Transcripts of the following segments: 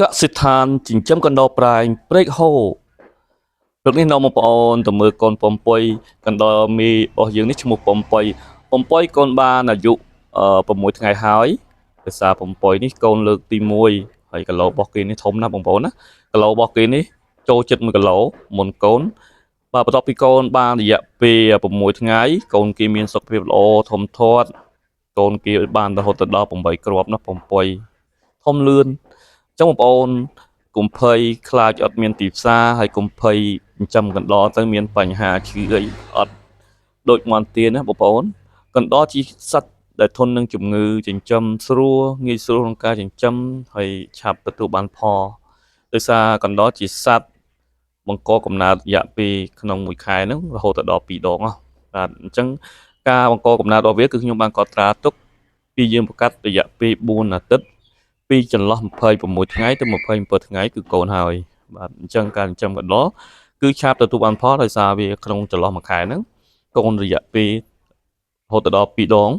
កសិដ្ឋានចិញ្ចឹមកណ្ដោប្រែងព្រែកហូរព្រឹកនេះនាំបងប្អូនទៅមើលកូនពំប៉ុយកណ្ដោមីរបស់យើងនេះឈ្មោះពំប៉ុយកូនបានអាយុ6ថ្ងៃហើយដោយសារពំប៉ុយនេះកូនលើកទី1ហើយគីឡូរបស់គេនេះធំណាស់បងប្អូនណាគីឡូរបស់គេនេះចូលចិត្ត1គីឡូមុនកូនបាទបន្ទាប់ពីកូនបានរយៈពេល6ថ្ងៃកូនគេមានសុខភាពល្អធំធាត់កូនគេបានរហូតដល់8គ្រាប់ណាពំប៉ុយធំលឿនចឹងបងប្អូនកុំភ័យខ្លាចអត់មានទីផ្សារហើយកុំភ័យចិញ្ចឹមកណ្ដោទៅមានបញ្ហាឈឺអីអត់ដូចមាន់ទាណាបងប្អូនកណ្ដោជាសត្វដែលធន់នឹងជំងឺចិញ្ចឹមស្រួលងាយស្រួលក្នុងការចិញ្ចឹមហើយឆាប់ទទួលបានផលដោយសារកណ្ដោជាសត្វបង្កកំណើតរយៈពេលក្នុងមួយខែហ្នឹងរហូតដល់2ដងបាទអញ្ចឹងការបង្កកំណើតរបស់វាគឺខ្ញុំបានកត់ត្រាទុកពីយើងប្រកាសរយៈពេល4អាទិត្យពីចន្លោះ26ថ្ងៃទៅ27ថ្ងៃគឺកូនហើយបាទអញ្ចឹងការចិញ្ចឹមកណ្ដោគឺឆាប់ទទួលបានផលដោយសារវាក្នុងចន្លោះមួយខែហ្នឹងកូនរយៈពេលរហូតដល់2ដង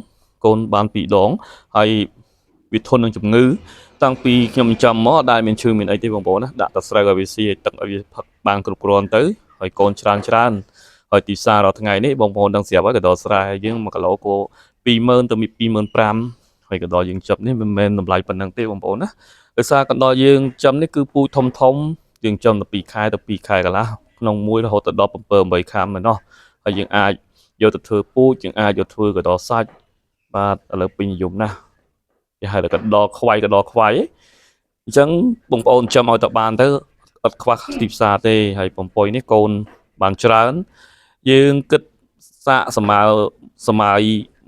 កូនបាន2ដងហើយវាធន់នឹងជំងឺតាំងពីខ្ញុំចិញ្ចឹមមកដែលមានឈឺមានអីទេបងប្អូនណាដាក់តែស្រូវឲ្យវាស៊ីឲ្យទឹកឲ្យវាផឹកបានគ្រប់គ្រាន់ទៅហើយកូនច្រើនហើយទីផ្សាររាល់ថ្ងៃនេះបងប្អូនដឹងស្រាប់ហើយកណ្ដោស្រែយើង1គីឡូគោ20000ទៅ25000ហើយកណ្ដោយើងចាប់នេះមិនមែនតម្លៃប៉ុណ្ណឹងទេបងប្អូនណាដោយសារកណ្ដោយើងចំនេះគឺពូជធំយើងចំទៅ2ខែទៅ2ខែកន្លះក្នុងមួយរហូតដល់7 8ខាំឯណោះហើយយើងអាចយកទៅធ្វើពូជយើងអាចយកធ្វើកណ្ដោសាច់បាទឥឡូវពេញនិយមណាស់គេហៅថាកណ្ដោខ្វៃអញ្ចឹងបងប្អូនចំឲ្យតបានទៅអត់ខ្វះទីផ្សារទេហើយពំប៉ុយនេះកូនបានច្រើនយើងគិតសាកសម័យ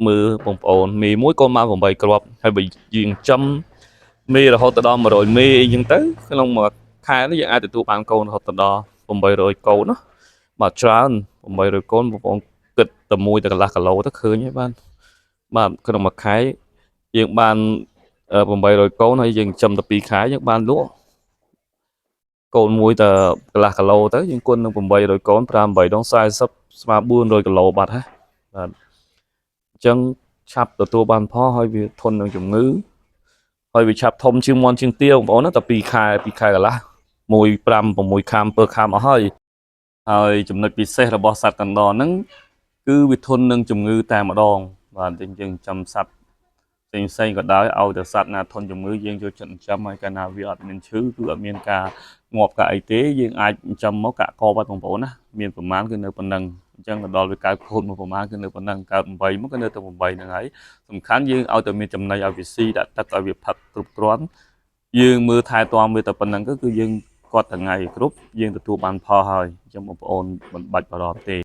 មើលបងប្អូនមេមួយកូនបាន8គ្រាប់ហើយបើយើងចំមេរហូតដល់100មេអីចឹងទៅក្នុងមួយខែនេះយើងអាចទទួលបានកូនរហូតដល់800កូនណាបាទច្រើន800កូនបងប្អូនគិតតែមួយតែកន្លះគីឡូទៅឃើញហើយបាទក្នុងមួយខែយើងបាន800កូនហើយយើងចំតែ2ខែយើងបានលក់កូនមួយតែកន្លះគីឡូទៅយើងគុណនឹង800កូន5 8ដង40ស្មើ400គីឡូបាត់ហ៎បាទអញ្ចឹងឆាប់ទទួលបានផលហើយវាធន់នឹងជំងឺហើយវាឆាប់ធំជាងមាន់ជាងទាបងប្អូនណាតែ2ខែកន្លះ1 5 6ខាំ7ខាំអស់ហើយចំណុចពិសេសរបស់សត្វកណ្ដោហ្នឹងគឺវាធន់នឹងជំងឺតែម្ដងបាទយើងចាំសត្វផ្សេងក៏ដោយឲ្យតែសត្វណាធន់ជំងឺយើងយកចិត្តចិញ្ចឹមហើយកាលណាវាអត់មានឈឺគឺអត់មានការងាប់ការអីទេយើងអាចចិញ្ចឹមមកកាក់កបឲ្យបងប្អូនណាមានប្រមាណគឺនៅប៉ុណ្ណឹងអញ្ចឹងដល់វាកើតខូចមកប្រមាណគឺនៅប៉ុណ្ណឹងកើត8មកគឺនៅតែ8ហ្នឹងហើយសំខាន់យើងឲ្យតែមានចំណីឲ្យវាស៊ីដាក់ទឹកឲ្យវាផឹកគ្រប់គ្រាន់យើងមើលថែទាំវាតែប៉ុណ្ណឹងគឺយើងគាត់ថ្ងៃគ្រប់យើងទទួលបានផលហើយអញ្ចឹងបងប្អូនមិនបាច់បារម្ភទេ